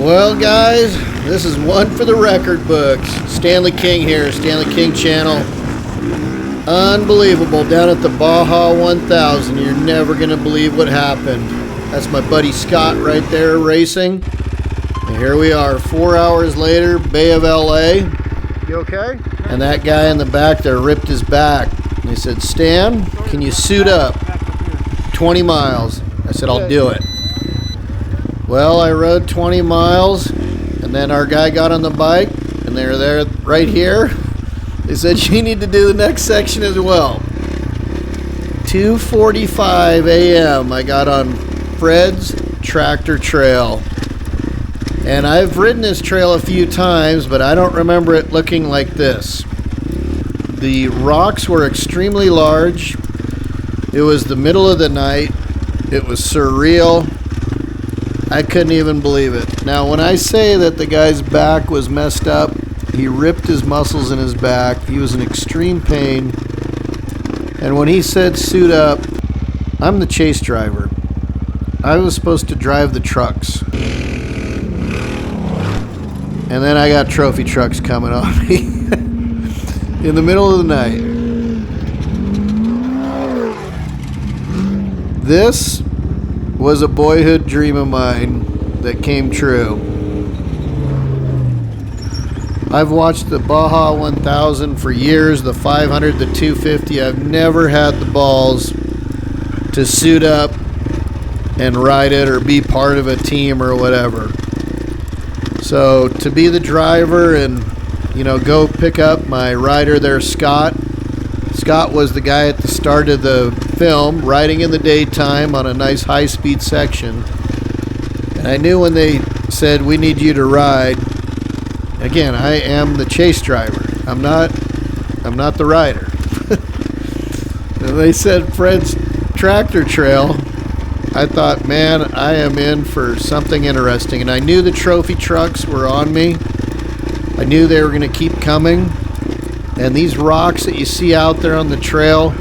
Well, guys, this is one for the record books. Stanley King here, Stanley King channel. Unbelievable, down at the Baja 1000. You're never going to believe what happened. That's my buddy Scott right there racing. And here we are, 4 hours later, Bay of LA. You okay? And that guy in the back there ripped his back. And he said, Stan, can you suit up? 20 miles. I said, I'll do it. Well, I rode 20 miles, and then our guy got on the bike, and they were there right here. They said, you need to do the next section as well. 2:45 a.m. I got on Fred's tractor trail. And I've ridden this trail a few times, but I don't remember it looking like this. The rocks were extremely large. It was the middle of the night. It was surreal. I couldn't even believe it. Now, when I say that the guy's back was messed up, he ripped his muscles in his back. He was in extreme pain. And when he said suit up, I'm the chase driver. I was supposed to drive the trucks. And then I got trophy trucks coming on me in the middle of the night. This was a boyhood dream of mine that came true. I've watched the Baja 1000 for years, the 500, the 250. I've never had the balls to suit up and ride it or be part of a team or whatever. So to be the driver and, you know, go pick up my rider there, Scott. Scott was the guy at the start of the film, riding in the daytime on a nice high-speed section. And I knew when they said, we need you to ride, again, I am the chase driver. I'm not the rider. And they said Fred's tractor trail. I thought, man, I am in for something interesting. And I knew the trophy trucks were on me. I knew they were going to keep coming. And these rocks that you see out there on the trail,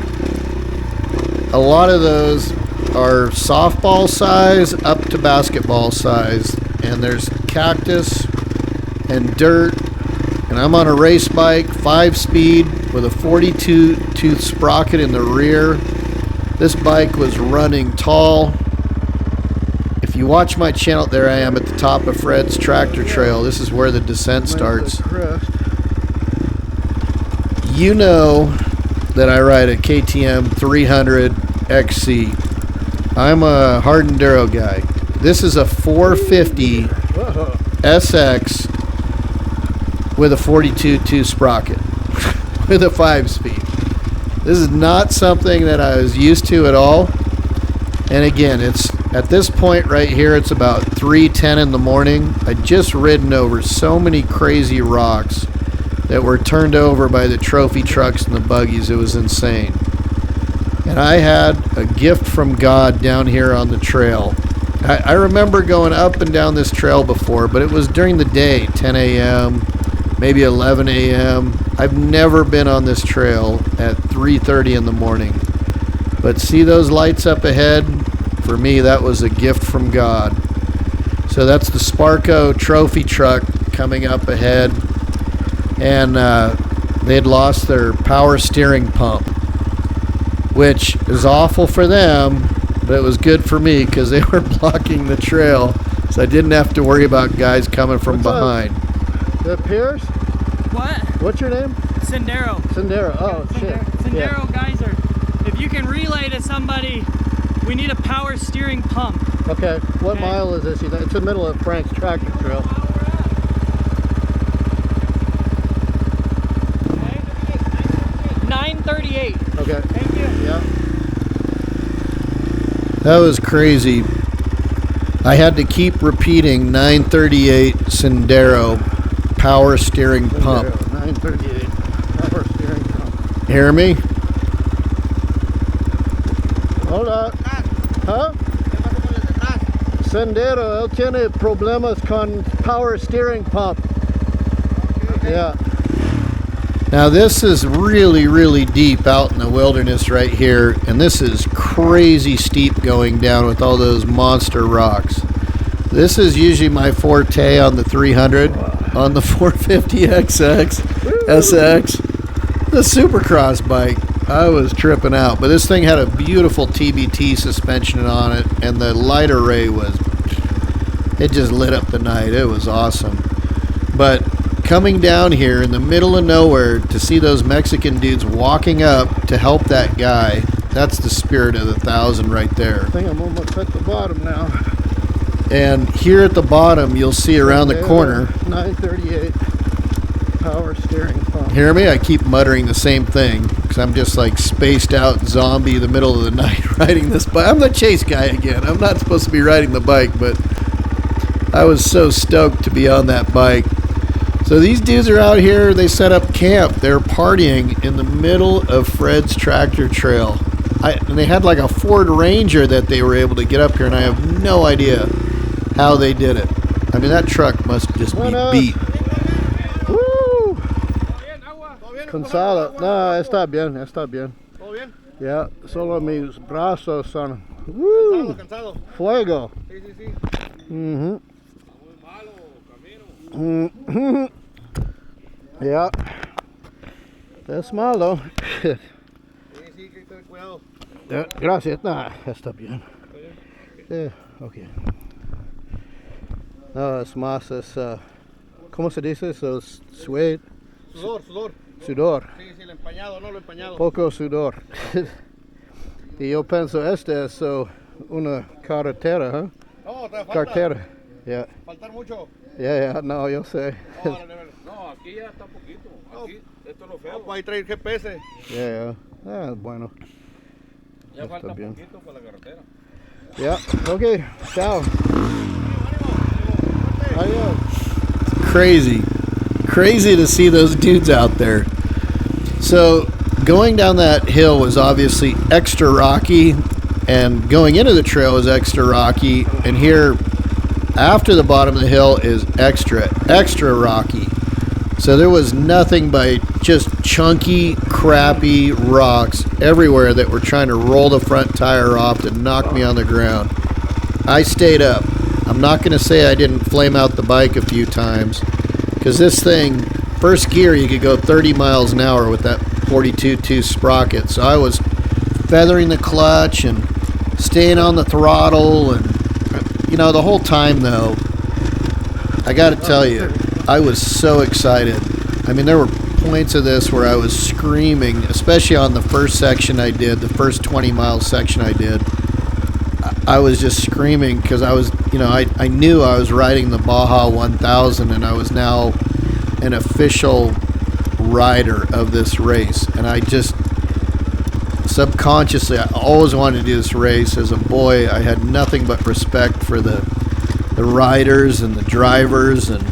a lot of those are softball size up to basketball size. And there's cactus and dirt. And I'm on a race bike, 5-speed, with a 42-tooth sprocket in the rear. This bike was running tall. If you watch my channel, there I am at the top of Fred's tractor trail. This is where the descent starts. You know that I ride a KTM 300 XC. I'm a hard enduro guy. This is a 450 SX with a 42-tooth sprocket with a 5-speed. This is not something that I was used to at all. And again, it's at this point right here, it's about 3:10 in the morning. I'd just ridden over so many crazy rocks that were turned over by the trophy trucks and the buggies. It was insane. And I had a gift from God down here on the trail. I remember going up and down this trail before, but it was during the day, 10 a.m., maybe 11 a.m. I've never been on this trail at 3:30 in the morning. But see those lights up ahead? For me, that was a gift from God. So that's the Sparco trophy truck coming up ahead. And they had lost their power steering pump, which is awful for them, but it was good for me because they were blocking the trail, so I didn't have to worry about guys coming from behind. The Pierce? What? What's your name? Sendero. Sendero. Oh, shit. Sendero Geyser. If you can relay to somebody, we need a power steering pump. Okay. What mile is this? It's in the middle of Frank's tractor trail. 9:38. Okay. Thank you. Yeah. That was crazy. I had to keep repeating 938 Sendero power steering pump. 938 power steering pump. Hear me? Hold up. Huh? Sendero, él tiene problemas con power steering pump. Yeah. Now this is really, really deep out in the wilderness right here, and this is crazy steep going down with all those monster rocks. This is usually my forte on the 300, on the 450 XX, SX, the Supercross bike. I was tripping out, but this thing had a beautiful TBT suspension on it, and the light array it just lit up the night. It was awesome. But coming down here in the middle of nowhere to see those Mexican dudes walking up to help that guy, that's the spirit of the 1000 right there. I think I'm almost at the bottom now. And here at the bottom, you'll see around the corner. 938 power steering pump. Hear me? I keep muttering the same thing because I'm just like spaced out zombie the middle of the night riding this bike. I'm the chase guy again. I'm not supposed to be riding the bike, but I was so stoked to be on that bike. So these dudes are out here. They set up camp. They're partying in the middle of Fred's tractor trail. And they had like a Ford Ranger that they were able to get up here, and I have no idea how they did it. I mean, that truck must just be beat. Woo! Cansado. No, está bien, está bien. ¿Todo bien? Ya, solo mis brazos son Cansado. fuego. Sí, sí, sí. Mhm. Muy malo camino. Mhm. Ya. Es malo. Sí, sí, que ten cuidado. Gracias. No, está bien. Ok. No, es más, ¿cómo se dice eso? Sudor. Sudor. Sí, sí, lo empañado, no lo empañado. Poco sudor. Y yo pienso, esta es una carretera, ¿eh? No, te falta. Carretera. Ya. Faltar mucho. Ya, no, yo sé. No, aquí ya está poquito. Aquí, esto es lo feo. No, pues ahí trae el GPS. Ya. Bueno. Ya está falta bien. poquito para la carretera. Ya, ok, chao. Adiós. Crazy to see those dudes out there. So going down that hill was obviously extra rocky, and going into the trail was extra rocky, and here after the bottom of the hill is extra rocky. So there was nothing but just chunky, crappy rocks everywhere that were trying to roll the front tire off to knock me on the ground. I stayed up. I'm not going to say I didn't flame out the bike a few times, because this thing, first gear, you could go 30 miles an hour with that 42.2 sprocket. So I was feathering the clutch and staying on the throttle, and you know, the whole time though, I got to tell you, I was so excited. I mean, there were points of this where I was screaming, especially on the first section I did, the first 20-mile section I did. I was just screaming because I was, you know, I knew I was riding the Baja 1000, and I was now an official rider of this race. And I just subconsciously, I always wanted to do this race. As a boy, I had nothing but respect for the riders and the drivers, and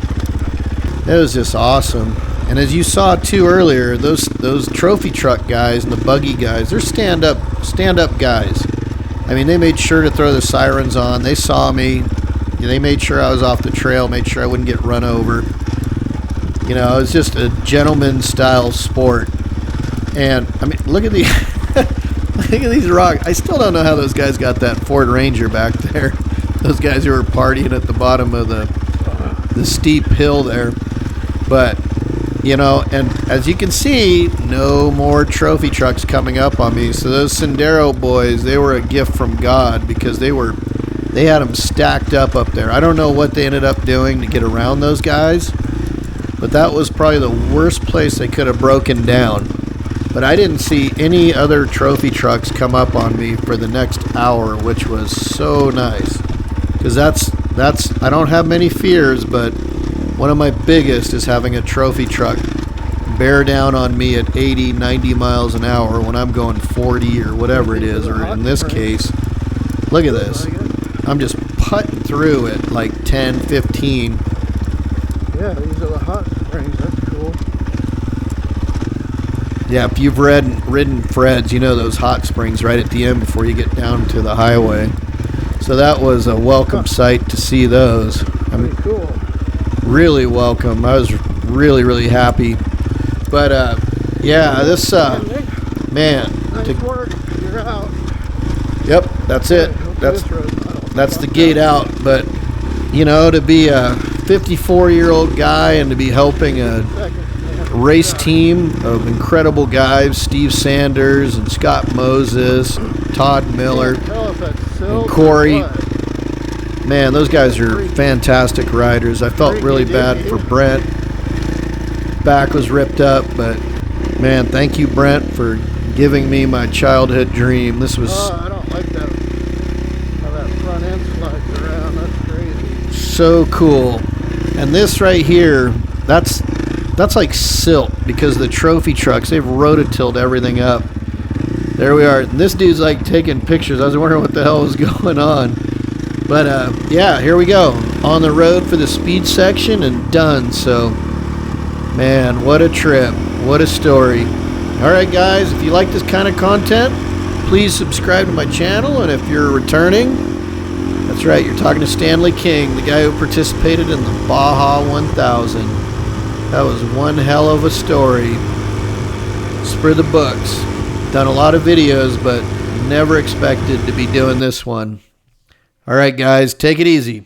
it was just awesome. And as you saw too earlier, those trophy truck guys and the buggy guys, they're stand up guys. I mean, they made sure to throw the sirens on. They saw me. They made sure I was off the trail, made sure I wouldn't get run over. You know, it was just a gentleman style sport. And I mean, look at these rocks. I still don't know how those guys got that Ford Ranger back there. Those guys who were partying at the bottom of the steep hill there. But you know, and as you can see, no more trophy trucks coming up on me. So those Sendero boys, they were a gift from God, because they had them stacked up there. I don't know what they ended up doing to get around those guys, but that was probably the worst place they could have broken down. But I didn't see any other trophy trucks come up on me for the next hour, which was so nice. Because that's I don't have many fears, but one of my biggest is having a trophy truck bear down on me at 80, 90 miles an hour when I'm going 40 or whatever it is, or in this case, look at this. I'm just putting through at like 10, 15. Yeah, these are the hot springs. That's cool. Yeah, if you've ridden Fred's, you know those hot springs right at the end before you get down to the highway. So that was a welcome sight to see those. I mean, cool. Really welcome. I was really happy. But yeah, this man. Nice work. You're out. Yep, that's it. That's the gate out. But you know, to be a 54-year-old guy and to be helping a race team of incredible guys, Steve Sanders and Scott Moses, Todd Miller, and Corey. Man, those guys are fantastic riders. I felt really bad for Brent. Back was ripped up, but man, thank you, Brent, for giving me my childhood dream. This was I don't like that. How that front end slides around. That's crazy. so cool. And this right here, that's like silt because the trophy trucks, they've rototilled everything up. There we are. And this dude's like taking pictures. I was wondering what the hell was going on. But yeah, here we go. On the road for the speed section and done. So, man, what a trip. What a story. All right, guys, if you like this kind of content, please subscribe to my channel. And if you're returning, that's right, you're talking to Stanley King, the guy who participated in the Baja 1000. That was one hell of a story. It's for the books. Done a lot of videos, but never expected to be doing this one. All right, guys, take it easy.